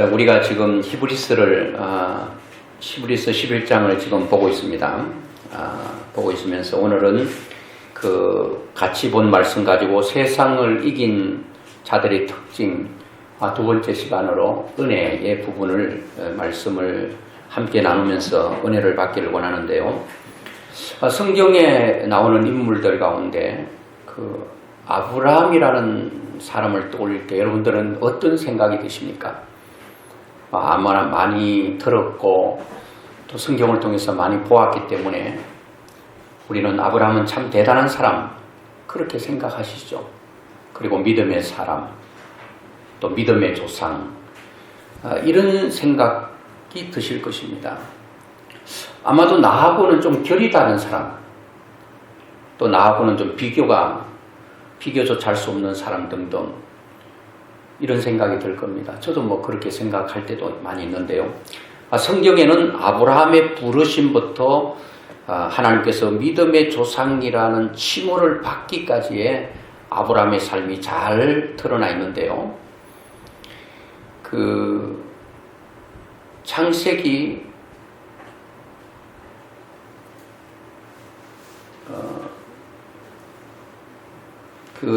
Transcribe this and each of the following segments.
우리가 지금 히브리서 11장을 지금 보고 있습니다. 보고 있으면서 오늘은 같이 본 말씀 가지고 세상을 이긴 자들의 특징 두 번째 시간으로 은혜의 부분을 말씀을 함께 나누면서 은혜를 받기를 원하는데요. 성경에 나오는 인물들 가운데 아브라함이라는 사람을 떠올릴 때 여러분들은 어떤 생각이 드십니까? 아마 많이 들었고 또 성경을 통해서 많이 보았기 때문에 우리는 아브라함은 참 대단한 사람 그렇게 생각하시죠. 그리고 믿음의 사람, 또 믿음의 조상, 이런 생각이 드실 것입니다. 아마도 나하고는 좀 결이 다른 사람, 또 나하고는 좀 비교조차 할 수 없는 사람 등등 이런 생각이 들 겁니다. 저도 그렇게 생각할 때도 많이 있는데요. 성경에는 아브라함의 부르심부터 하나님께서 믿음의 조상이라는 칭호를 받기까지의 아브라함의 삶이 잘 드러나 있는데요. 창세기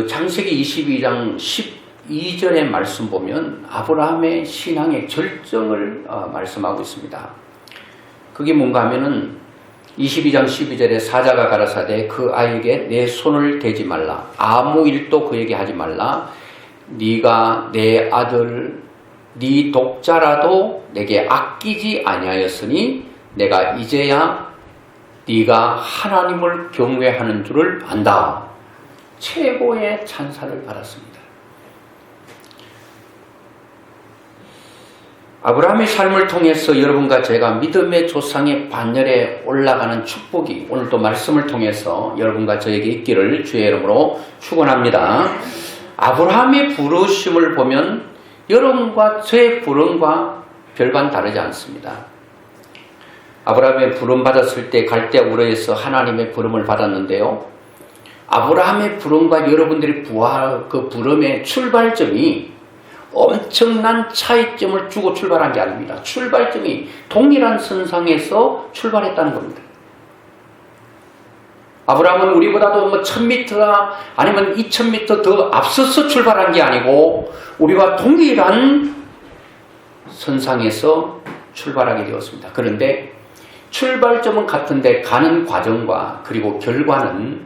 창세기 22장 12절의 말씀 보면 아브라함의 신앙의 절정을 말씀하고 있습니다. 그게 뭔가 하면은 22장 12절에 사자가 가라사대 그 아이에게 내 손을 대지 말라. 아무 일도 그에게 하지 말라. 네가 내 아들 네 독자라도 내게 아끼지 아니하였으니 내가 이제야 네가 하나님을 경외하는 줄을 안다. 최고의 찬사를 받았습니다. 아브라함의 삶을 통해서 여러분과 제가 믿음의 조상의 반열에 올라가는 축복이 오늘도 말씀을 통해서 여러분과 저에게 있기를 주의 이름으로 축원합니다. 아브라함의 부르심을 보면 여러분과 저의 부름과 별반 다르지 않습니다. 아브라함의 부름 받았을 때 갈대아 우르에서 하나님의 부름을 받았는데요. 아브라함의 부름과 여러분들의 부름의 출발점이 엄청난 차이점을 주고 출발한 게 아닙니다. 출발점이 동일한 선상에서 출발했다는 겁니다. 아브라함은 우리보다도 1000m나 아니면 2000m 더 앞서서 출발한 게 아니고 우리와 동일한 선상에서 출발하게 되었습니다. 그런데 출발점은 같은데 가는 과정과 그리고 결과는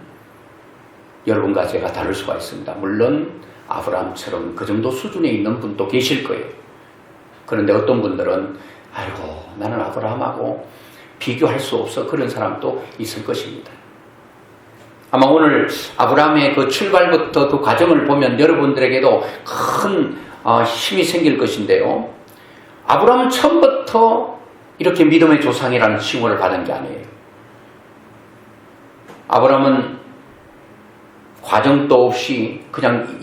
여러분과 제가 다를 수가 있습니다. 물론 아브라함처럼 그 정도 수준에 있는 분도 계실 거예요. 그런데 어떤 분들은 아이고 나는 아브라함하고 비교할 수 없어 그런 사람도 있을 것입니다. 아마 오늘 아브라함의 그 출발부터 그 과정을 보면 여러분들에게도 큰 힘이 생길 것인데요. 아브라함은 처음부터 이렇게 믿음의 조상이라는 칭호를 받은 게 아니에요. 아브라함은 과정도 없이 그냥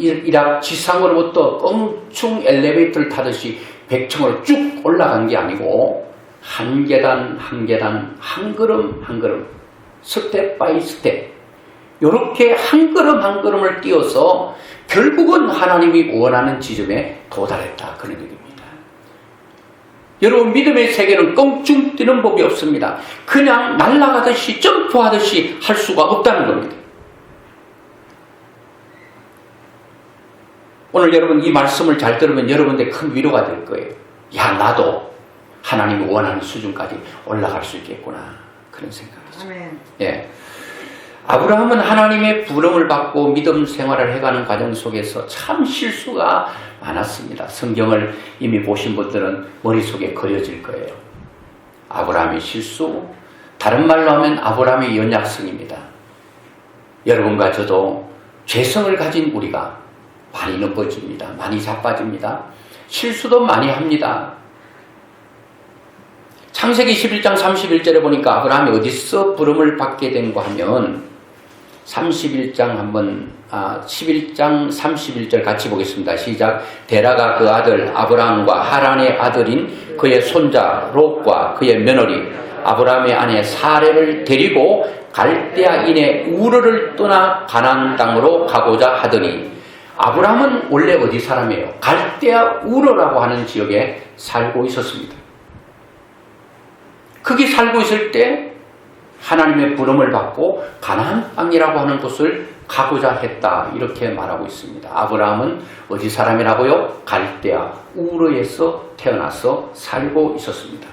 지상으로부터 껑충 엘리베이터를 타듯이 100층으로 쭉 올라간 게 아니고 한 계단 한 계단 한 걸음 한 걸음 스텝 바이 스텝 이렇게 한 걸음 한 걸음을 뛰어서 결국은 하나님이 원하는 지점에 도달했다 그런 얘기입니다. 여러분 믿음의 세계는 껑충 뛰는 법이 없습니다. 그냥 날아가듯이 점프하듯이 할 수가 없다는 겁니다. 오늘 여러분 이 말씀을 잘 들으면 여러분들 큰 위로가 될 거예요. 야 나도 하나님이 원하는 수준까지 올라갈 수 있겠구나 그런 생각이죠. 예. 아브라함은 하나님의 부름을 받고 믿음 생활을 해가는 과정 속에서 참 실수가 많았습니다. 성경을 이미 보신 분들은 머릿속에 그려질 거예요. 아브라함의 실수, 다른 말로 하면 아브라함의 연약성입니다. 여러분과 저도 죄성을 가진 우리가 많이 넘어집니다. 많이 자빠집니다. 실수도 많이 합니다. 창세기 11장 31절에 보니까 아브라함이 어디서 부름을 받게 된거 하면 11장 31절 같이 보겠습니다. 시작. 데라가 그 아들 아브라함과 하란의 아들인 그의 손자 롯과 그의 며느리 아브라함의 아내 사레를 데리고 갈대아인의 우르를 떠나 가나안 땅으로 가고자 하더니 아브라함은 원래 어디 사람이에요? 갈대아 우르라고 하는 지역에 살고 있었습니다. 거기 살고 있을 때 하나님의 부름을 받고 가나안 땅이라고 하는 곳을 가고자 했다, 이렇게 말하고 있습니다. 아브라함은 어디 사람이라고요? 갈대아 우르에서 태어나서 살고 있었습니다.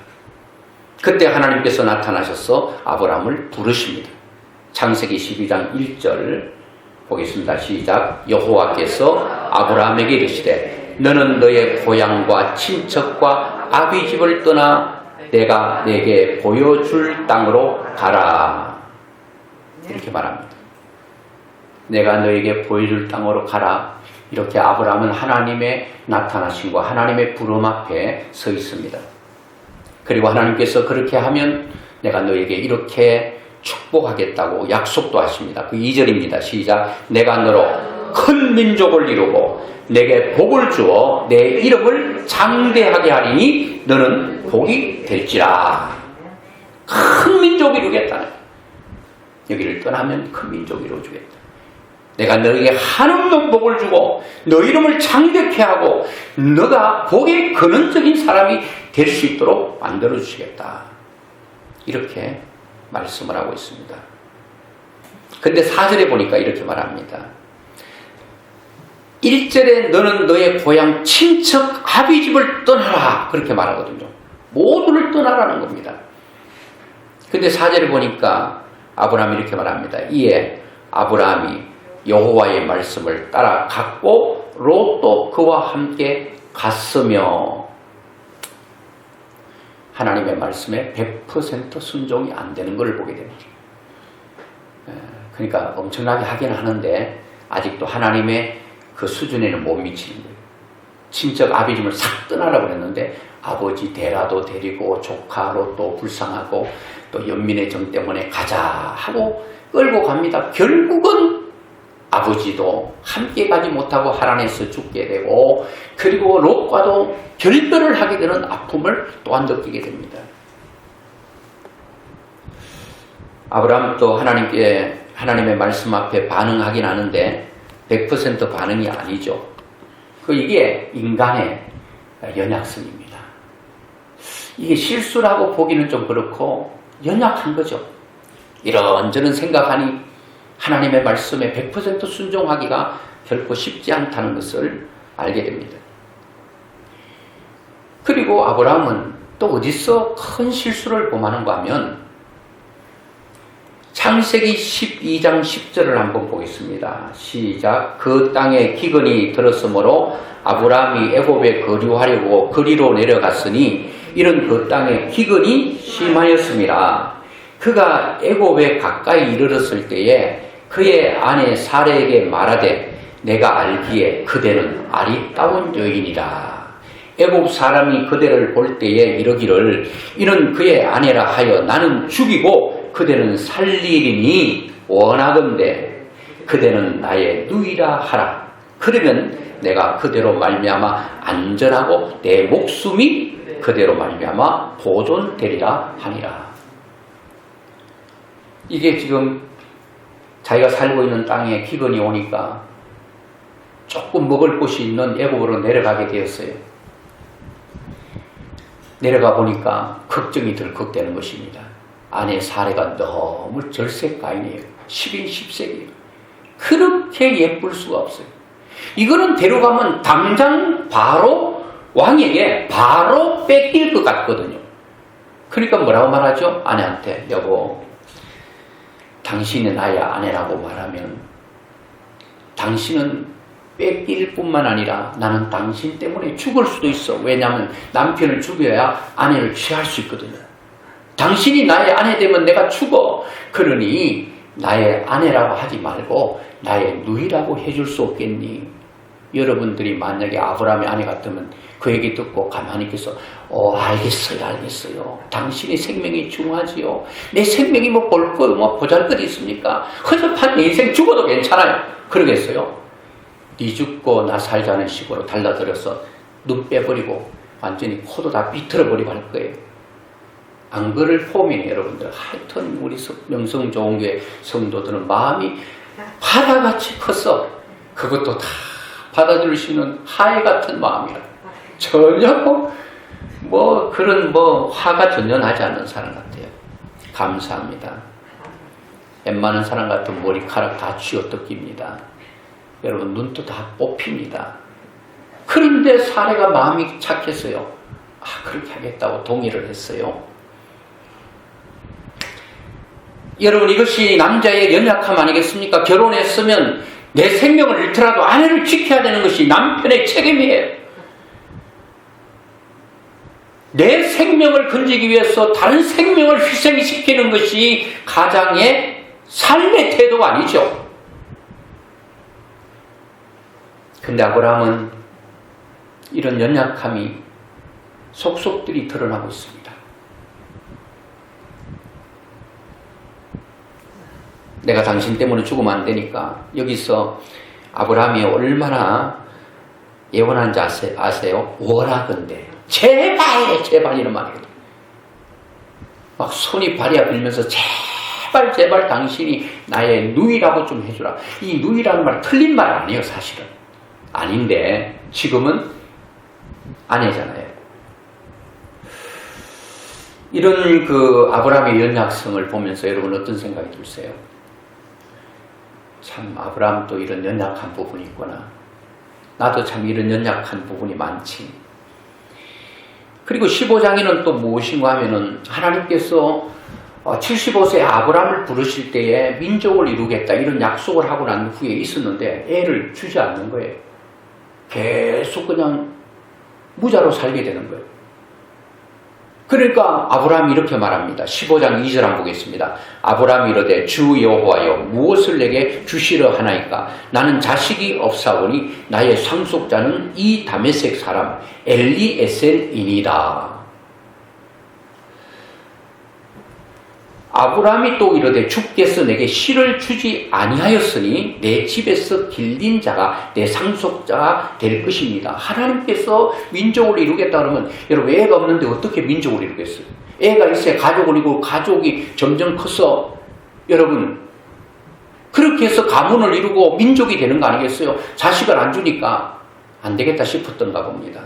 그때 하나님께서 나타나셔서 아브라함을 부르십니다. 창세기 12장 1절 보겠습니다. 시작. 여호와께서 아브라함에게 이르시되 너는 너의 고향과 친척과 아비 집을 떠나 내가 내게 보여줄 땅으로 가라. 이렇게 말합니다. 내가 너에게 보여줄 땅으로 가라. 이렇게 아브라함은 하나님의 나타나심과 하나님의 부름 앞에 서 있습니다. 그리고 하나님께서 그렇게 하면 내가 너에게 이렇게 축복하겠다고 약속도 하십니다. 그 2절입니다. 시작. 내가 너로 큰 민족을 이루고 내게 복을 주어 내 이름을 장대하게 하리니 너는 복이 될지라. 큰 민족을 이루겠다. 여기를 떠나면 큰 민족을 이루어주겠다. 내가 너에게 한없는 복을 주고 너 이름을 장대케 하고 너가 복의 근원적인 사람이 될 수 있도록 만들어주시겠다. 이렇게 말씀을 하고 있습니다. 근데 4절에 보니까 이렇게 말합니다. 1절에 너는 너의 고향 친척 아비집을 떠나라, 그렇게 말하거든요. 모두를 떠나라는 겁니다. 근데 4절에 보니까 아브라함이 이렇게 말합니다. 이에 아브라함이 여호와의 말씀을 따라갔고 롯도 그와 함께 갔으며, 하나님의 말씀에 100% 순종이 안 되는 걸 보게 됩니다. 그러니까 엄청나게 하긴 하는데 아직도 하나님의 그 수준에는 못 미치는 거예요. 친척 아비집을 싹 떠나라고 그랬는데 아버지 데라도 데리고 조카 롯도 불쌍하고 또 연민의 정 때문에 가자 하고 끌고 갑니다. 결국은 아버지도 함께 가지 못하고 하란에서 죽게 되고, 그리고 롯과도 결별을 하게 되는 아픔을 또한 느끼게 됩니다. 아브라함도 하나님의 말씀 앞에 반응하긴 하는데 100% 반응이 아니죠. 이게 인간의 연약성입니다. 이게 실수라고 보기는 좀 그렇고 연약한 거죠. 이런저런 생각하니 하나님의 말씀에 100% 순종하기가 결코 쉽지 않다는 것을 알게 됩니다. 그리고 아브라함은 또 어디서 큰 실수를 범하는가 하면 창세기 12장 10절을 한번 보겠습니다. 시작. 그 땅에 기근이 들었으므로 아브라함이 애굽에 거류하려고 그리로 내려갔으니 이는 그 땅에 기근이 심하였음이라. 그가 애굽에 가까이 이르렀을 때에 그의 아내 사레에게 말하되 내가 알기에 그대는 아리따운 여인이라. 애굽 사람이 그대를 볼 때에 이르기를 이는 그의 아내라 하여 나는 죽이고 그대는 살리리니 원하건대 그대는 나의 누이라 하라. 그러면 내가 그대로 말미암아 안전하고 내 목숨이 그대로 말미암아 보존되리라 하니라. 이게 지금 자기가 살고 있는 땅에 기근이 오니까 조금 먹을 곳이 있는 애굽으로 내려가게 되었어요. 내려가 보니까 걱정이 덜컥되는 것입니다. 아내 사례가 너무 절색가인이에요. 10인 10색이에요. 그렇게 예쁠 수가 없어요. 이거는 데려가면 당장 바로 왕에게 바로 뺏길 것 같거든요. 그러니까 뭐라고 말하죠? 아내한테 여보, 당신이 나의 아내라고 말하면 당신은 뺏길 뿐만 아니라 나는 당신 때문에 죽을 수도 있어. 왜냐하면 남편을 죽여야 아내를 취할 수 있거든요. 당신이 나의 아내 되면 내가 죽어. 그러니 나의 아내라고 하지 말고 나의 누이라고 해줄 수 없겠니? 여러분들이 만약에 아브라함의 아내 같으면 그 얘기 듣고 가만히 있어서 알겠어요. 당신의 생명이 중요하지요. 내 생명이 뭐 볼 거, 뭐 보잘것이 있습니까? 허접한 내 인생 죽어도 괜찮아요. 그러겠어요? 네 죽고 나 살자는 식으로 달라들어서 눈 빼버리고 완전히 코도 다 비틀어버리고 할 거예요. 안 그럴 폼이네 여러분들. 하여튼 우리 명성좋은교회 성도들은 마음이 바다같이 컸어. 그것도 다 받아들일 수 있는 하해 같은 마음이라. 전혀 그런 화가 전혀 나지 않는 사람 같아요. 감사합니다. 웬만한 사람 같은 머리카락 다 쥐어뜯깁니다. 여러분 눈도 다 뽑힙니다. 그런데 사례가 마음이 착했어요. 그렇게 하겠다고 동의를 했어요. 여러분 이것이 남자의 연약함 아니겠습니까? 결혼했으면 내 생명을 잃더라도 아내를 지켜야 되는 것이 남편의 책임이에요. 내 생명을 건지기 위해서 다른 생명을 희생시키는 것이 가장의 삶의 태도가 아니죠. 근데 아브라함은 이런 연약함이 속속들이 드러나고 있습니다. 내가 당신 때문에 죽으면 안 되니까. 여기서 아브라함이 얼마나 예언한지 아세요? 원하건대 제발 이런 말이거든요. 막 손이 발이야 빌면서 제발 당신이 나의 누이라고 좀 해주라. 이 누이라는 말 틀린 말 아니에요. 사실은 아닌데 지금은 아내잖아요. 이런 아브라함의 연약성을 보면서 여러분 어떤 생각이 드세요? 참 아브라함도 이런 연약한 부분이 있구나. 나도 참 이런 연약한 부분이 많지. 그리고 15장에는 또 무엇인가 하면은 하나님께서 75세 아브라함을 부르실 때에 민족을 이루겠다 이런 약속을 하고 난 후에 있었는데 애를 주지 않는 거예요. 계속 그냥 무자로 살게 되는 거예요. 그러니까 아브라함이 이렇게 말합니다. 15장 2절 한번 보겠습니다. 아브라함이 이르되 주 여호와여 무엇을 내게 주시려 하나이까? 나는 자식이 없사오니 나의 상속자는 이 다메섹 사람 엘리에셀이니라. 아브라함이 또 이르되 주께서 내게 씨를 주지 아니하였으니 내 집에서 길린 자가 내 상속자가 될 것입니다. 하나님께서 민족을 이루겠다 그러면 여러분 애가 없는데 어떻게 민족을 이루겠어요? 애가 있어야 가족을 이루고 가족이 점점 커서 여러분 그렇게 해서 가문을 이루고 민족이 되는 거 아니겠어요? 자식을 안 주니까 안 되겠다 싶었던가 봅니다.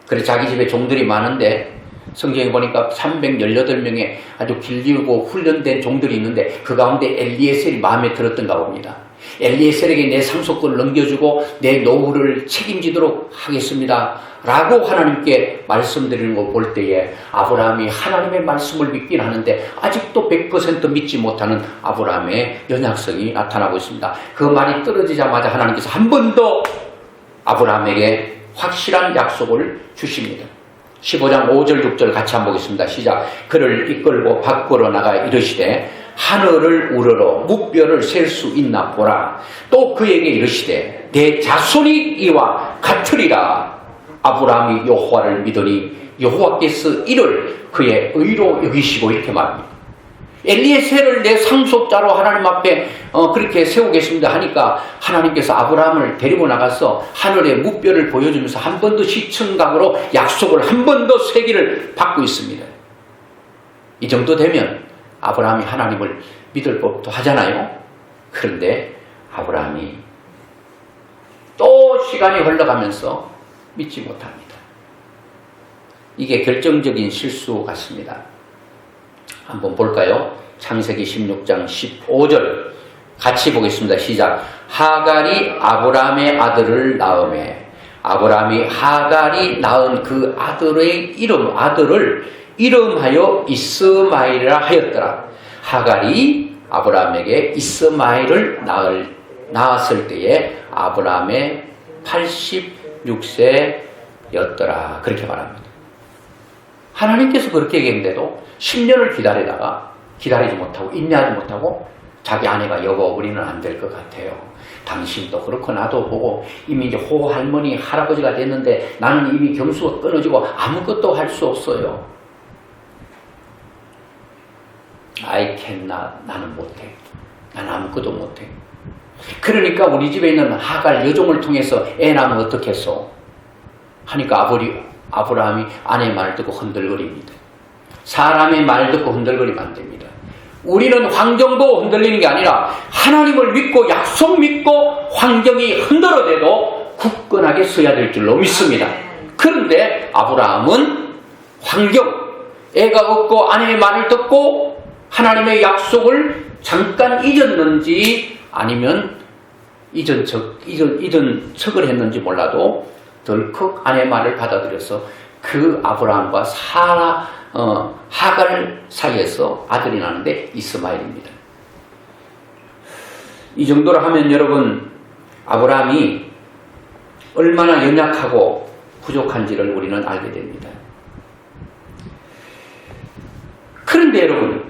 그래서 자기 집에 종들이 많은데 성경에 보니까 318명의 아주 길리고 훈련된 종들이 있는데 그 가운데 엘리에셀이 마음에 들었던가 봅니다. 엘리에셀에게 내 상속권을 넘겨주고 내 노후를 책임지도록 하겠습니다 라고 하나님께 말씀드리는 거 볼 때에 아브라함이 하나님의 말씀을 믿긴 하는데 아직도 100% 믿지 못하는 아브라함의 연약성이 나타나고 있습니다. 그 말이 떨어지자마자 하나님께서 한 번 더 아브라함에게 확실한 약속을 주십니다. 15장 5절 6절 같이 한번 보겠습니다. 시작. 그를 이끌고 밖으로 나가 이르시되 하늘을 우러러 무뼈를 셀 수 있나 보라. 또 그에게 이르시되 내 자손이 이와 같으리라. 아브라함이 여호와를 믿으니 여호와께서 이를 그의 의로 여기시고 이렇게 말합니다. 엘리에셀을 내 상속자로 하나님 앞에 그렇게 세우겠습니다 하니까 하나님께서 아브라함을 데리고 나가서 하늘의 무뼈를 보여주면서 한 번 더 시청각으로 약속을 한 번 더 세기를 받고 있습니다. 이 정도 되면 아브라함이 하나님을 믿을 법도 하잖아요. 그런데 아브라함이 또 시간이 흘러가면서 믿지 못합니다. 이게 결정적인 실수 같습니다. 한번 볼까요? 창세기 16장 15절 같이 보겠습니다. 시작. 하갈이 아브라함의 아들을 낳으매 아브라함이 하갈이 낳은 그 아들의 아들을 이름하여 이스마엘이라 하였더라. 하갈이 아브라함에게 이스마엘을 낳았을 때에 아브라함의 86세였더라. 그렇게 말합니다. 하나님께서 그렇게 얘기했는데도 10년을 기다리다가 기다리지 못하고 인내하지 못하고 자기 아내가 여보 우리는 안 될 것 같아요. 당신도 그렇고 나도 보고 이미 이제 호할머니 할아버지가 됐는데 나는 이미 경수가 끊어지고 아무것도 할 수 없어요. I cannot. 나는 못해. 나는 아무것도 못해. 그러니까 우리 집에 있는 하갈 여종을 통해서 애 낳으면 어떻겠어? 하니까 아브라함이 아내의 말을 듣고 흔들거립니다. 사람의 말 듣고 흔들거리면 안 됩니다. 우리는 환경도 흔들리는 게 아니라 하나님을 믿고 약속 믿고 환경이 흔들어대도 굳건하게 서야 될 줄로 믿습니다. 그런데 아브라함은 환경, 애가 없고 아내의 말을 듣고 하나님의 약속을 잠깐 잊었는지 아니면 잊은 척을 했는지 몰라도 덜컥 아내의 말을 받아들여서 그 아브라함과 하갈 사이에서 아들이 나는데 이스마엘입니다. 이 정도로 하면 여러분, 아브라함이 얼마나 연약하고 부족한지를 우리는 알게 됩니다. 그런데 여러분,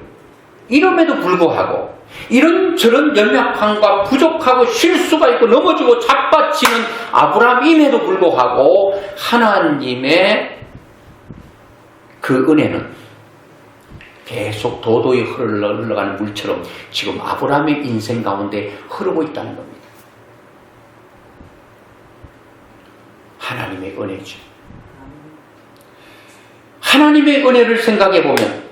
이럼에도 불구하고 이런저런 연약함과 부족하고 실수가 있고 넘어지고 자빠지는 아브라함임에도 불구하고 하나님의 그 은혜는 계속 도도히 흘러가는 물처럼 지금 아브라함의 인생 가운데 흐르고 있다는 겁니다. 하나님의 은혜죠. 하나님의 은혜를 생각해 보면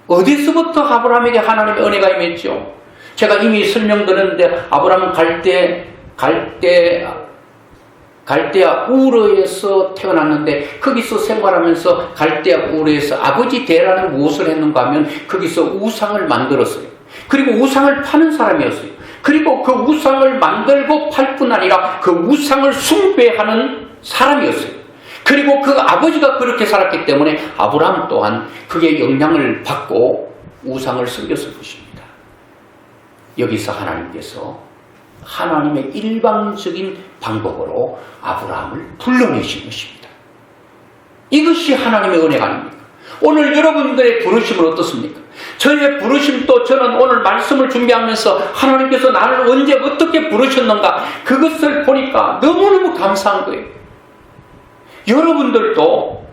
어디서부터 아브라함에게 하나님의 은혜가 임했죠? 제가 이미 설명드렸는데 아브라함은 갈대아 우르에서 태어났는데 거기서 생활하면서 갈대아 우르에서 아버지 데라는 무엇을 했는가 하면 거기서 우상을 만들었어요. 그리고 우상을 파는 사람이었어요. 그리고 그 우상을 만들고 팔 뿐 아니라 그 우상을 숭배하는 사람이었어요. 그리고 그 아버지가 그렇게 살았기 때문에 아브라함 또한 그게 영향을 받고 우상을 섬겼을 것입니다. 여기서 하나님께서 하나님의 일방적인 방법으로 아브라함을 불러내신 것입니다. 이것이 하나님의 은혜가 아닙니까? 오늘 여러분들의 부르심은 어떻습니까? 저의 부르심도 저는 오늘 말씀을 준비하면서 하나님께서 나를 언제 어떻게 부르셨는가 그것을 보니까 너무너무 감사한 거예요. 여러분들도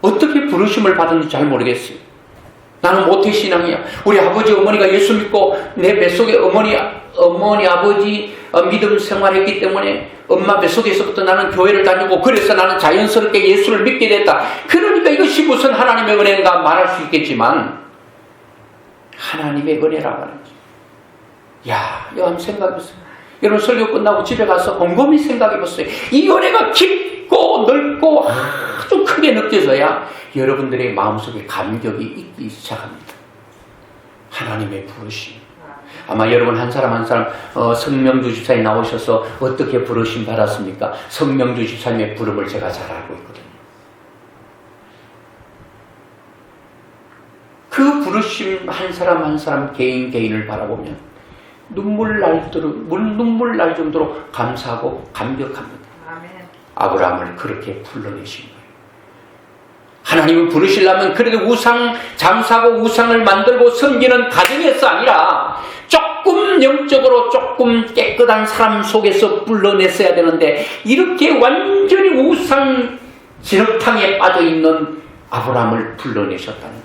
어떻게 부르심을 받았는지 잘 모르겠어요. 나는 모태신앙이야. 우리 아버지 어머니가 예수 믿고 내 뱃속에 어머니 아버지 믿음 생활했기 때문에 엄마 뱃속에서부터 나는 교회를 다니고 그래서 나는 자연스럽게 예수를 믿게 됐다. 그러니까 이것이 무슨 하나님의 은혜인가 말할 수 있겠지만 하나님의 은혜라고 하는 거죠. 여러분 생각해보세요. 여러분 설교 끝나고 집에 가서 곰곰이 생각해보세요. 이 은혜가 깊고 넓고 아주 크게 느껴져야 여러분들의 마음속에 감격이 있기 시작합니다. 하나님의 부르심. 아마 여러분 한 사람 한 사람 성명주 집사님 나오셔서 어떻게 부르심 받았습니까? 성명주 집사님의 부름을 제가 잘 알고 있거든요. 그 부르심 한 사람 한 사람 개인을 바라보면 눈물 날 정도로 감사하고 감격합니다. 아브라함을 그렇게 불러내신 거예요. 하나님을 부르시려면 그래도 우상 장사하고 우상을 만들고 섬기는 가정에서 아니라 조금 영적으로 조금 깨끗한 사람 속에서 불러냈어야 되는데 이렇게 완전히 우상 진흙탕에 빠져있는 아브라함을 불러내셨다는 거예요.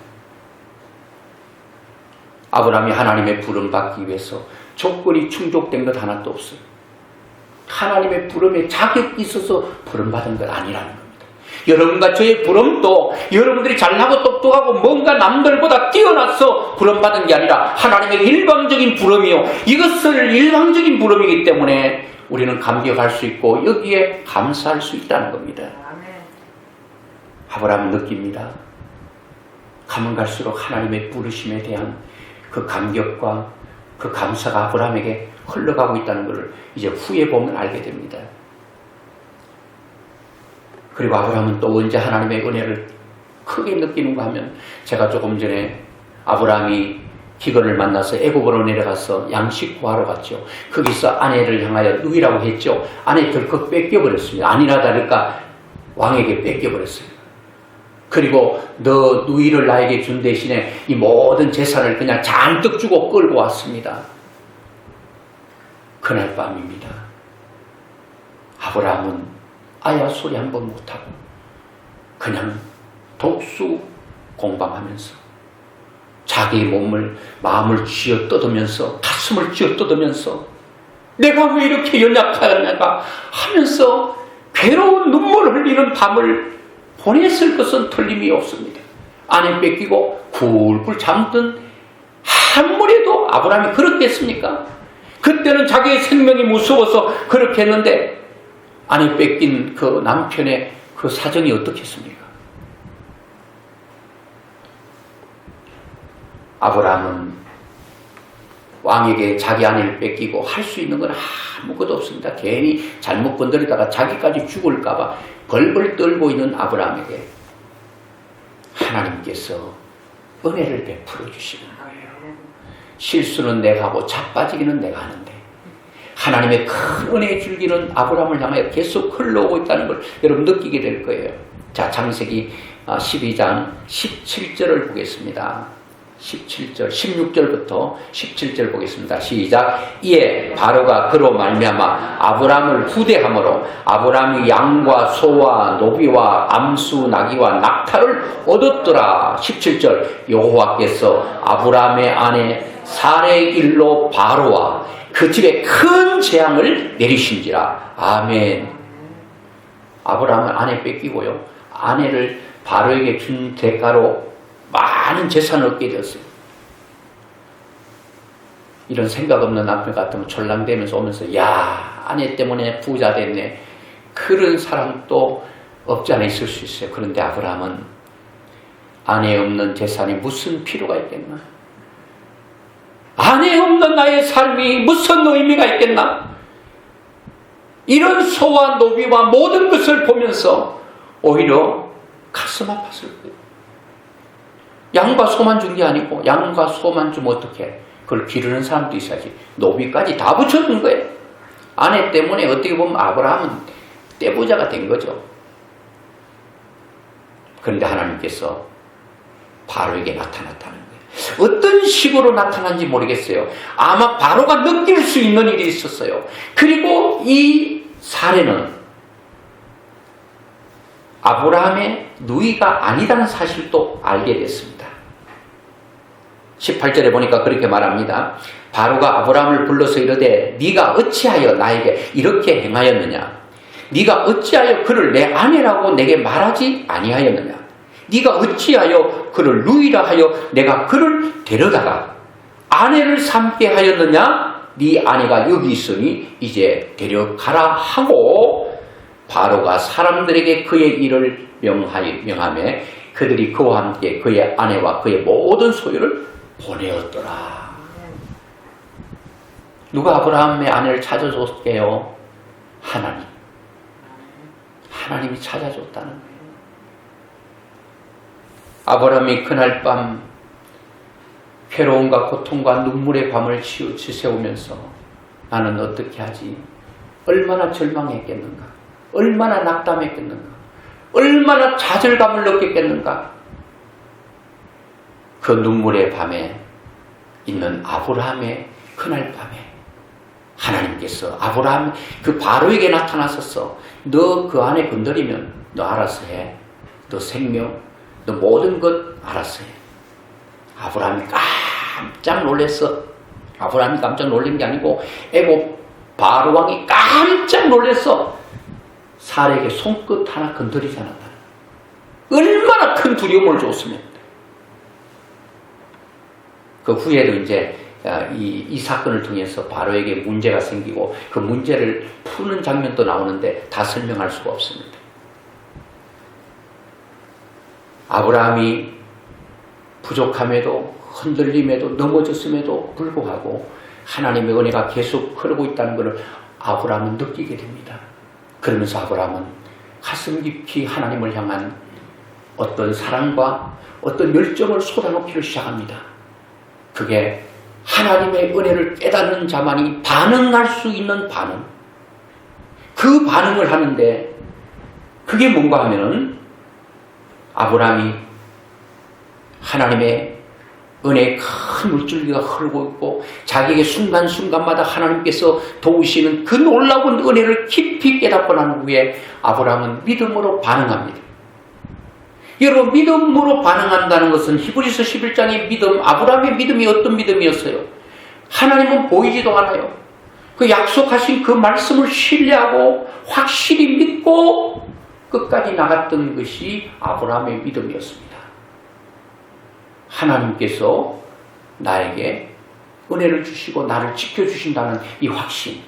아브라함이 하나님의 부름 받기 위해서 조건이 충족된 것 하나도 없어요. 하나님의 부름에 자격이 있어서 부름받은 것 아니라는 겁니다. 여러분과 저의 부름도 여러분들이 잘나고 똑똑하고 뭔가 남들보다 뛰어나서 부름받은 게 아니라 하나님의 일방적인 부름이요. 이것을 일방적인 부름이기 때문에 우리는 감격할 수 있고 여기에 감사할 수 있다는 겁니다. 아브라함은 느낍니다. 가면 갈수록 하나님의 부르심에 대한 그 감격과 그 감사가 아브라함에게 흘러가고 있다는 것을 이제 후에 보면 알게 됩니다. 그리고 아브라함은 또 언제 하나님의 은혜를 크게 느끼는가 하면 제가 조금 전에 아브라함이 기근을 만나서 애굽으로 내려가서 양식 구하러 갔죠. 거기서 아내를 향하여 누이라고 했죠. 아내 덜컥 뺏겨버렸습니다. 아니나 다를까 왕에게 뺏겨버렸어요. 그리고 너 누이를 나에게 준 대신에 이 모든 재산을 그냥 잔뜩 주고 끌고 왔습니다. 그날 밤입니다. 아브라함은 아야 소리 한 번 못하고 그냥 독수 공방하면서 자기의 마음을 쥐어 뜯으면서 가슴을 쥐어 뜯으면서 내가 왜 이렇게 연약하였는가 하면서 괴로운 눈물을 흘리는 밤을 보냈을 것은 틀림이 없습니다. 아내 뺏기고 굴굴 잠든 아무래도 아브라함이 그렇게 했습니까? 그때는 자기의 생명이 무서워서 그렇게 했는데 아내 뺏긴 그 남편의 그 사정이 어떻겠습니까? 아브라함은 왕에게 자기 아내를 뺏기고 할 수 있는 건 아무것도 없습니다. 괜히 잘못 건드리다가 자기까지 죽을까봐 벌벌 떨고 있는 아브라함에게 하나님께서 은혜를 베풀어 주시는 거예요. 실수는 내가 하고 자빠지기는 내가 하는데 하나님의 큰 은혜의 줄기는 아브라함을 향하여 계속 흘러오고 있다는 걸 여러분 느끼게 될 거예요. 자, 창세기 12장 17절을 보겠습니다. 17절, 16절부터 17절 보겠습니다. 시작. 이에 바로가 그로 말미암아 아브라함을 후대함으로 아브라함이 양과 소와 노비와 암수 나귀와 낙타를 얻었더라. 17절. 여호와께서 아브라함의 아내 사레의 일로 바로와 그 집에 큰 재앙을 내리신지라. 아멘. 아브라함은 아내 뺏기고요, 아내를 바로에게 준 대가로 많은 재산을 얻게 되었어요. 이런 생각 없는 남편 같으면 졸랑대면서 오면서 야, 아내 때문에 부자 됐네, 그런 사람도 없지 않아 있을 수 있어요. 그런데 아브라함은 아내 없는 재산이 무슨 필요가 있겠나, 아내 없는 나의 삶이 무슨 의미가 있겠나, 이런 소와 노비와 모든 것을 보면서 오히려 가슴 아팠을 거예요. 양과 소만 준 게 아니고 양과 소만 주면 어떡해, 그걸 기르는 사람도 있어야지. 노비까지 다 붙여준 거예요. 아내 때문에 어떻게 보면 아브라함은 떼부자가 된 거죠. 그런데 하나님께서 바로에게 나타났다는 거예요. 어떤 식으로 나타난지 모르겠어요. 아마 바로가 느낄 수 있는 일이 있었어요. 그리고 이 사례는 아브라함의 누이가 아니다는 사실도 알게 됐습니다. 18절에 보니까 그렇게 말합니다. 바로가 아브라함을 불러서 이르되 네가 어찌하여 나에게 이렇게 행하였느냐, 네가 어찌하여 그를 내 아내라고 내게 말하지 아니하였느냐, 네가 어찌하여 그를 누이라 하여 내가 그를 데려다가 아내를 삼게 하였느냐, 네 아내가 여기 있으니 이제 데려가라 하고 바로가 사람들에게 그의 일을 명하매 그들이 그와 함께 그의 아내와 그의 모든 소유를 보내었더라. 누가 아브라함의 아내를 찾아줬게요? 하나님. 하나님이 찾아줬다는 거예요. 아브라함이 그날 밤 괴로움과 고통과 눈물의 밤을 지새우면서 나는 어떻게 하지? 얼마나 절망했겠는가? 얼마나 낙담했겠는가? 얼마나 좌절감을 느꼈겠는가? 그 눈물의 밤에 있는 아브라함의 그날 밤에 하나님께서 아브라함 그 바로에게 나타나셔서 너 그 안에 건드리면 너 알아서 해. 너 생명, 너 모든 것 알아서 해. 아브라함이 깜짝 놀랐어. 아브라함이 깜짝 놀란 게 아니고 애굽 바로 왕이 깜짝 놀랐어. 사례에게 손끝 하나 건드리지 않았다. 얼마나 큰 두려움을 줬으면. 그 후에도 이제 이 사건을 통해서 바로에게 문제가 생기고 그 문제를 푸는 장면도 나오는데 다 설명할 수가 없습니다. 아브라함이 부족함에도 흔들림에도 넘어졌음에도 불구하고 하나님의 은혜가 계속 흐르고 있다는 것을 아브라함은 느끼게 됩니다. 그러면서 아브라함은 가슴 깊이 하나님을 향한 어떤 사랑과 어떤 열정을 쏟아놓기를 시작합니다. 그게 하나님의 은혜를 깨닫는 자만이 반응할 수 있는 반응. 그 반응을 하는데 그게 뭔가 하면은 아브라함이 하나님의 은혜의 큰 물줄기가 흐르고 있고 자기에게 순간순간마다 하나님께서 도우시는 그 놀라운 은혜를 깊이 깨닫고 난 후에 아브라함은 믿음으로 반응합니다. 여러분, 믿음으로 반응한다는 것은 히브리서 11장의 믿음, 아브라함의 믿음이 어떤 믿음이었어요? 하나님은 보이지도 않아요. 그 약속하신 그 말씀을 신뢰하고 확실히 믿고 끝까지 나갔던 것이 아브라함의 믿음이었습니다. 하나님께서 나에게 은혜를 주시고 나를 지켜주신다는 이 확신.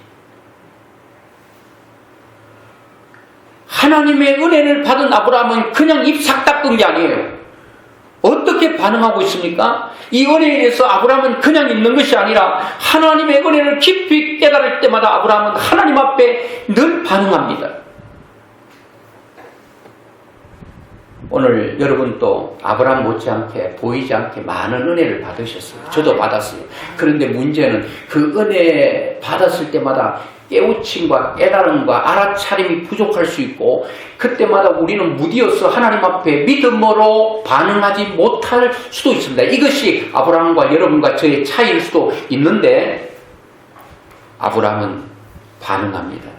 하나님의 은혜를 받은 아브라함은 그냥 입 싹 닦은 게 아니에요. 어떻게 반응하고 있습니까? 이 은혜에 대해서 아브라함은 그냥 있는 것이 아니라 하나님의 은혜를 깊이 깨달을 때마다 아브라함은 하나님 앞에 늘 반응합니다. 오늘 여러분도 아브라함 못지않게 보이지 않게 많은 은혜를 받으셨어요. 저도 받았어요. 그런데 문제는 그 은혜 받았을 때마다 깨우침과 깨달음과 알아차림이 부족할 수 있고 그때마다 우리는 무디어서 하나님 앞에 믿음으로 반응하지 못할 수도 있습니다. 이것이 아브라함과 여러분과 저의 차이일 수도 있는데 아브라함은 반응합니다.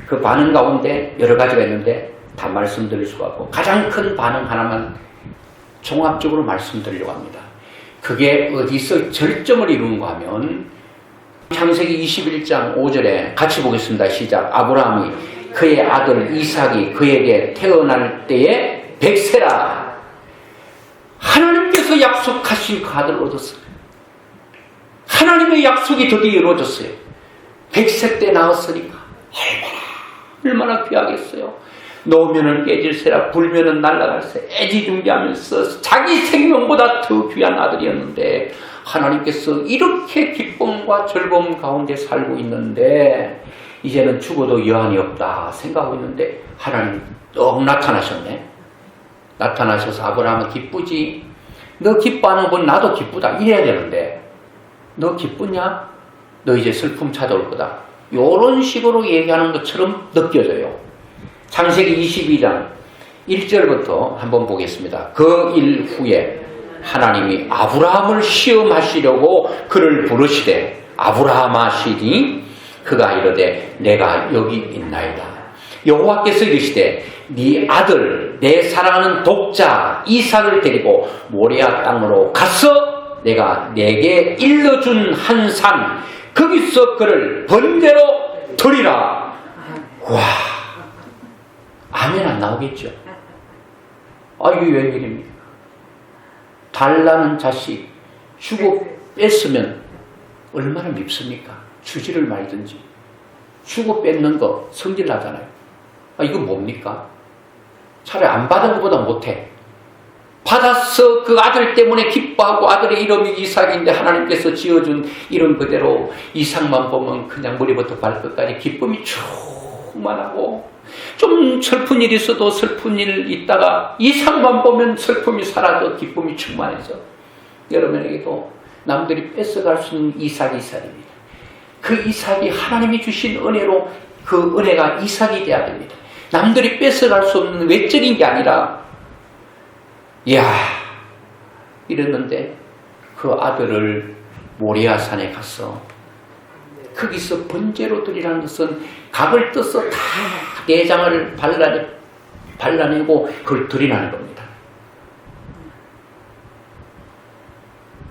그 반응 가운데 여러 가지가 있는데 다 말씀드릴 수가 없고 가장 큰 반응 하나만 종합적으로 말씀드리려고 합니다. 그게 어디서 절정을 이루는가 하면 창세기 21장 5절에 같이 보겠습니다. 시작. 아브라함이 그의 아들 이삭이 그에게 태어날 때에 100세라. 하나님께서 약속하신 그 아들을 얻었어요. 하나님의 약속이 드디어 이루어졌어요. 100세 때 낳았으니까 얼마나 귀하겠어요. 놓으면은 깨질세라 불면은 날아갈세 애지중지하면서 자기 생명보다 더 귀한 아들이었는데 하나님께서 이렇게 기쁨과 즐거움 가운데 살고 있는데 이제는 죽어도 여한이 없다 생각하고 있는데 하나님 떡 나타나셨네. 나타나셔서 아브라함은 기쁘지? 너 기뻐하는 건 나도 기쁘다 이래야 되는데 너 기쁘냐? 너 이제 슬픔 찾아올 거다. 이런 식으로 얘기하는 것처럼 느껴져요. 창세기 22장 1절부터 한번 보겠습니다. 그 일 후에 하나님이 아브라함을 시험하시려고 그를 부르시되 아브라함아 시니 그가 이르되 내가 여기 있나이다. 여호와께서 이르시되 네 아들 내 사랑하는 독자 이삭을 데리고 모리아 땅으로 가서 내가 내게 일러준 한 산 거기서 그를 번제로 드리라. 와, 아멘 안 나오겠죠? 아, 이게 웬일입니까? 달라는 자식 주고 뺐으면 얼마나 밉습니까? 주지를 말든지. 주고 뺏는 거 성질 나잖아요. 아, 이거 뭡니까? 차라리 안 받은 것보다 못해. 받아서 그 아들 때문에 기뻐하고 아들의 이름이 이삭인데 하나님께서 지어준 이름 그대로 이삭만 보면 그냥 머리부터 발끝까지 기쁨이 충만하고 좀 슬픈 일이 있어도 슬픈 일 있다가 이삭만 보면 슬픔이 사라져 기쁨이 충만해져. 여러분에게도 남들이 뺏어갈 수 있는 이삭입니다. 그 이삭이 하나님이 주신 은혜로 그 은혜가 이삭이 돼야 됩니다. 남들이 뺏어갈 수 없는 외적인 게 아니라 이야 이랬는데 그 아들을 모리아산에 가서 거기서 번제로 드리라는 것은 각을 떠서 다 내장을 발라내고 그걸 드리라는 겁니다.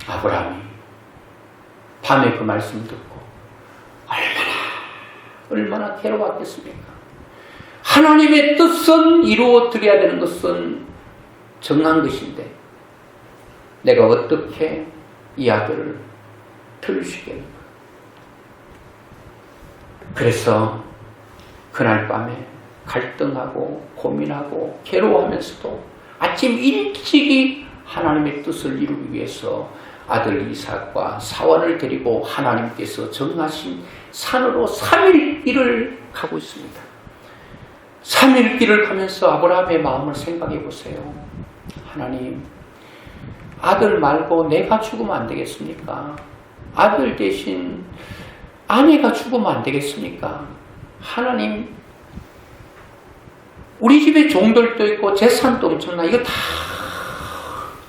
아브라함이 밤에 그 말씀 듣고 얼마나 괴로웠겠습니까? 하나님의 뜻은 이루어 드려야 되는 것은 정한 것인데 내가 어떻게 이 아들을 드릴 수 있겠는가? 그래서 그날 밤에 갈등하고 고민하고 괴로워하면서도 아침 일찍이 하나님의 뜻을 이루기 위해서 아들 이삭과 사원을 데리고 하나님께서 정하신 산으로 3일 길을 가고 있습니다. 3일 길을 가면서 아브라함의 마음을 생각해 보세요. 하나님, 아들 말고 내가 죽으면 안 되겠습니까? 아들 대신 아내가 죽으면 안 되겠습니까? 하나님, 우리 집에 종들도 있고 재산도 엄청나. 이거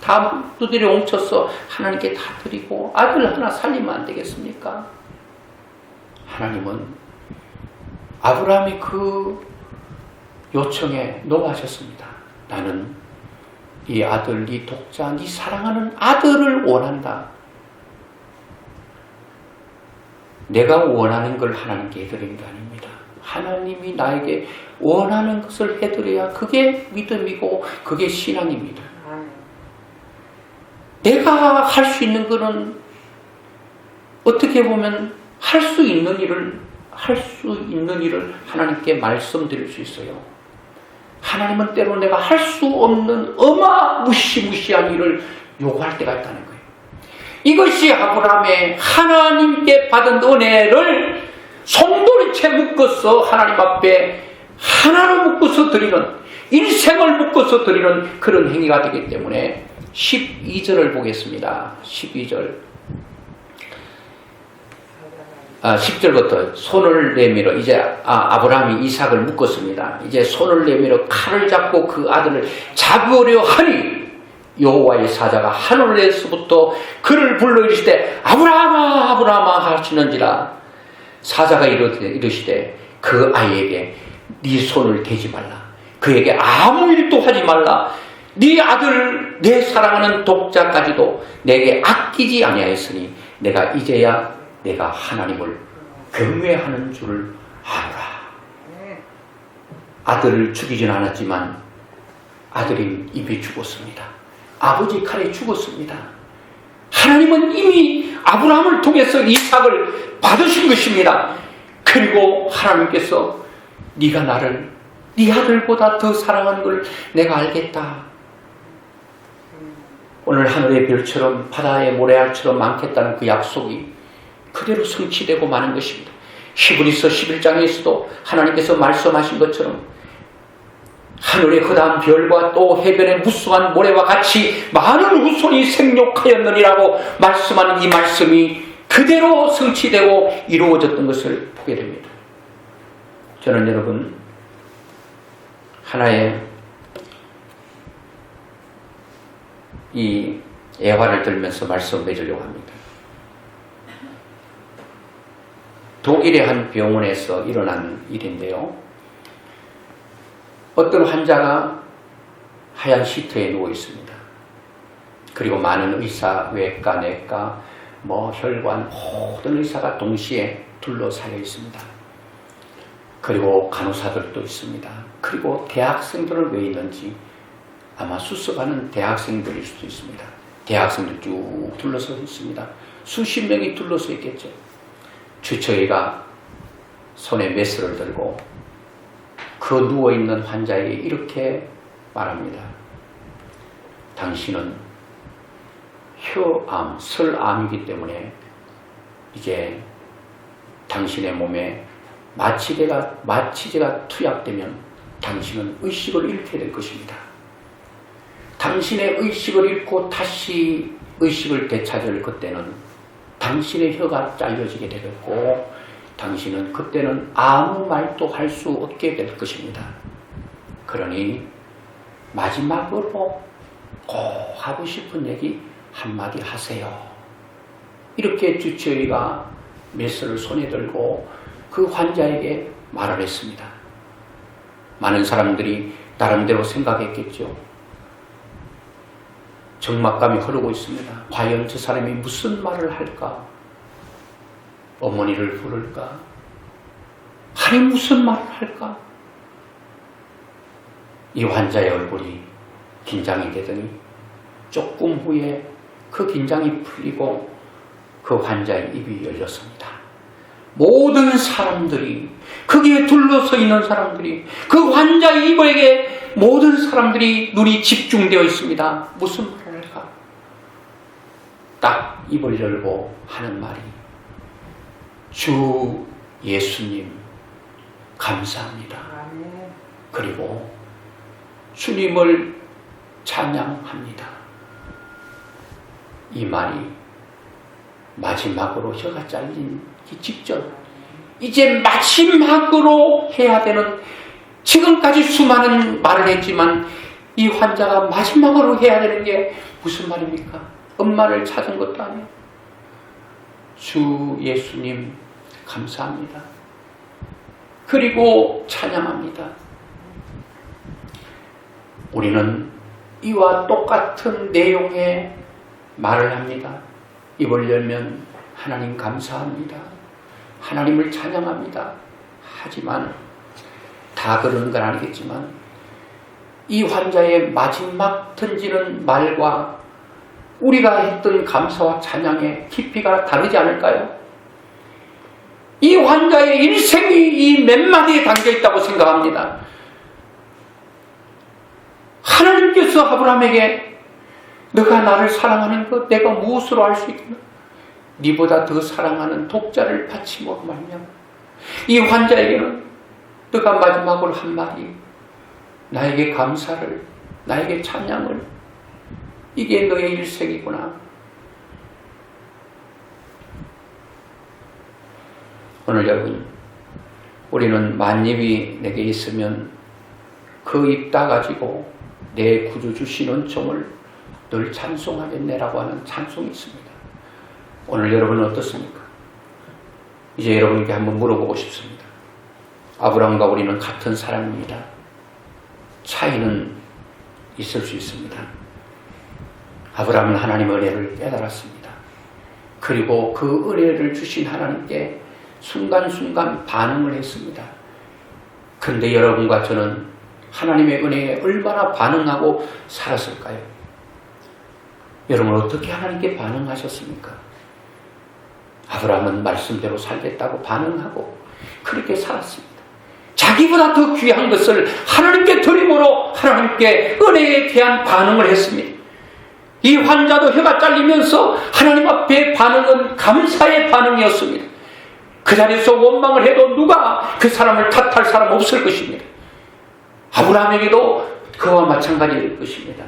다 두드려 뭉쳐서 하나님께 다 드리고 아들 하나 살리면 안 되겠습니까? 하나님은 아브라함이 그 요청에 노하셨습니다. 나는 이 아들, 네 독자, 네 사랑하는 아들을 원한다. 내가 원하는 걸 하나님께 해드리는 게 아닙니다. 하나님이 나에게 원하는 것을 해드려야 그게 믿음이고 그게 신앙입니다. 내가 할 수 있는 것은 어떻게 보면 할 수 있는 일을 할 수 있는 일을 하나님께 말씀드릴 수 있어요. 하나님은 때로 내가 할 수 없는 무시무시한 일을 요구할 때가 있다는 거예요. 이것이 아브라함의 하나님께 받은 은혜를 송두리째 묶어서 하나님 앞에 하나로 묶어서 드리는, 일생을 묶어서 드리는 그런 행위가 되기 때문에 12절을 보겠습니다. 12절. 10절부터 손을 내밀어, 이제 아브라함이 이삭을 묶었습니다. 이제 손을 내밀어 칼을 잡고 그 아들을 잡으려 하니 여호와의 사자가 하늘에서부터 그를 불러 이르시되 아브라함아 아브라함아 하시는지라. 사자가 이르시되 그 아이에게 네 손을 대지 말라. 그에게 아무 일도 하지 말라. 네 아들 내 사랑하는 독자까지도 내게 아끼지 아니하였으니 내가 이제야 내가 하나님을 경외하는 줄을 아노라. 아들을 죽이지는 않았지만 아들이 입이 죽었습니다. 아버지 칼에 죽었습니다. 하나님은 이미 아브라함을 통해서 이삭을 받으신 것입니다. 그리고 하나님께서 네가 나를 네 아들보다 더 사랑하는 걸 내가 알겠다. 오늘 하늘의 별처럼 바다의 모래알처럼 많겠다는 그 약속이 그대로 성취되고 마는 것입니다. 히브리서 11장에서도 하나님께서 말씀하신 것처럼 하늘의 거대한 별과 또 해변의 무수한 모래와 같이 많은 후손이 생육하였느니라고 말씀하는 이 말씀이 그대로 성취되고 이루어졌던 것을 보게 됩니다. 저는 여러분 하나의 이 예화를 들면서 말씀을 드리려고 합니다. 독일의 한 병원에서 일어난 일인데요. 어떤 환자가 하얀 시트에 누워 있습니다. 그리고 많은 의사, 외과, 내과, 혈관 모든 의사가 동시에 둘러싸여 있습니다. 그리고 간호사들도 있습니다. 그리고 대학생들은 왜 있는지 아마 수습하는 대학생들일 수도 있습니다. 대학생들 쭉 둘러서 있습니다. 수십 명이 둘러서 있겠죠. 주처의가 손에 메스를 들고 그 누워있는 환자에게 이렇게 말합니다. 당신은 혀암, 설암이기 때문에 이제 당신의 몸에 마취제가 투약되면 당신은 의식을 잃게 될 것입니다. 당신의 의식을 잃고 다시 의식을 되찾을 그때는 당신의 혀가 잘려지게 되겠고 당신은 그때는 아무 말도 할 수 없게 될 것입니다. 그러니 마지막으로 꼭 하고 싶은 얘기 한마디 하세요. 이렇게 주치의가 메스를 손에 들고 그 환자에게 말을 했습니다. 많은 사람들이 나름대로 생각했겠죠. 적막감이 흐르고 있습니다. 과연 저 사람이 무슨 말을 할까? 어머니를 부를까? 아니 무슨 말을 할까? 이 환자의 얼굴이 긴장이 되더니 조금 후에 그 긴장이 풀리고 그 환자의 입이 열렸습니다. 모든 사람들이, 거기에 둘러서 있는 사람들이, 그 환자의 입에게 모든 사람들이 눈이 집중되어 있습니다. 무슨 말을 할까? 딱 입을 열고 하는 말이 주 예수님 감사합니다. 그리고 주님을 찬양합니다. 이 말이 마지막으로 혀가 잘리기 직전, 이제 마지막으로 해야 되는, 지금까지 수많은 말을 했지만 이 환자가 마지막으로 해야 되는 게 무슨 말입니까? 엄마를 찾은 것도 아니에요. 주 예수님 감사합니다. 그리고 찬양합니다. 우리는 이와 똑같은 내용의 말을 합니다. 입을 열면 하나님 감사합니다. 하나님을 찬양합니다. 하지만 다 그런 건 아니겠지만 이 환자의 마지막 던지는 말과 우리가 했던 감사와 찬양의 깊이가 다르지 않을까요? 이 환자의 일생이 이 몇 마디에 담겨 있다고 생각합니다. 하나님께서 아브라함에게 너가 나를 사랑하는 것 내가 무엇으로 알 수 있겠나? 네보다 더 사랑하는 독자를 바치므로 말미암아. 이 환자에게는 너가 마지막으로 한 말이 나에게 감사를, 나에게 찬양을, 이게 너의 일생이구나. 오늘 여러분, 우리는 만입이 내게 있으면 그 입 따가지고 내 구주 주신 은총을 늘 찬송하겠네라고 하는 찬송이 있습니다. 오늘 여러분은 어떻습니까? 이제 여러분께 한번 물어보고 싶습니다. 아브라함과 우리는 같은 사람입니다. 차이는 있을 수 있습니다. 아브라함은 하나님의 은혜를 깨달았습니다. 그리고 그 은혜를 주신 하나님께 순간순간 반응을 했습니다. 그런데 여러분과 저는 하나님의 은혜에 얼마나 반응하고 살았을까요? 여러분 어떻게 하나님께 반응하셨습니까? 아브라함은 말씀대로 살겠다고 반응하고 그렇게 살았습니다. 자기보다 더 귀한 것을 하나님께 드림으로 하나님께 은혜에 대한 반응을 했습니다. 이 환자도 혀가 잘리면서 하나님 앞에 반응은 감사의 반응이었습니다. 그 자리에서 원망을 해도 누가 그 사람을 탓할 사람 없을 것입니다. 아브라함에게도 그와 마찬가지일 것입니다.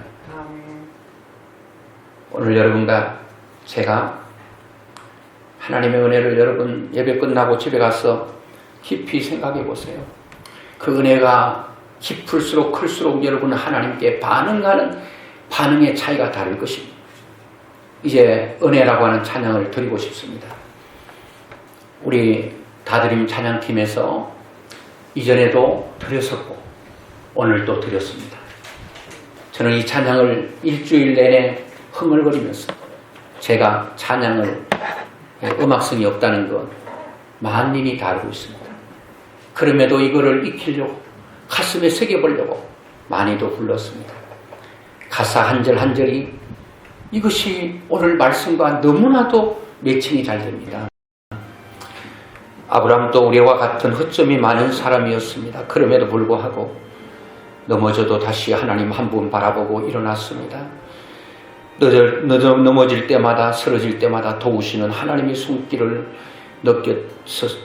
오늘 여러분과 제가 하나님의 은혜를 여러분 예배 끝나고 집에 가서 깊이 생각해 보세요. 그 은혜가 깊을수록 클수록 여러분은 하나님께 반응하는 반응의 차이가 다를 것입니다. 이제 은혜라고 하는 찬양을 드리고 싶습니다. 우리 다드림 찬양팀에서 이전에도 드렸었고 오늘도 드렸습니다. 저는 이 찬양을 일주일 내내 흥얼거리면서 제가 찬양을 음악성이 없다는 것 만민이 다 알고 있습니다. 그럼에도 이거를 익히려고 가슴에 새겨보려고 많이도 불렀습니다. 가사 한 절 한 절이 이것이 오늘 말씀과 너무나도 매칭이 잘 됩니다. 아브라함도 우리와 같은 허점이 많은 사람이었습니다. 그럼에도 불구하고 넘어져도 다시 하나님 한 분 바라보고 일어났습니다. 넘어질 때마다 쓰러질 때마다 도우시는 하나님의 손길을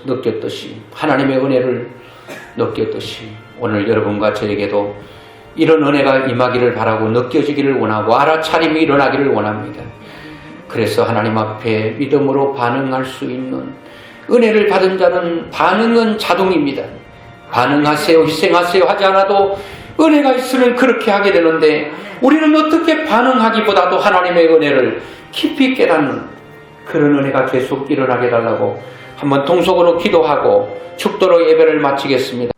느꼈듯이 하나님의 은혜를 느꼈듯이 오늘 여러분과 저에게도 이런 은혜가 임하기를 바라고 느껴지기를 원하고 알아차림이 일어나기를 원합니다. 그래서 하나님 앞에 믿음으로 반응할 수 있는 은혜를 받은 자는 반응은 자동입니다. 반응하세요, 희생하세요 하지 않아도 은혜가 있으면 그렇게 하게 되는데 우리는 어떻게 반응하기보다도 하나님의 은혜를 깊이 깨닫는 그런 은혜가 계속 일어나게 해달라고 한번 통속으로 기도하고 축도로 예배를 마치겠습니다.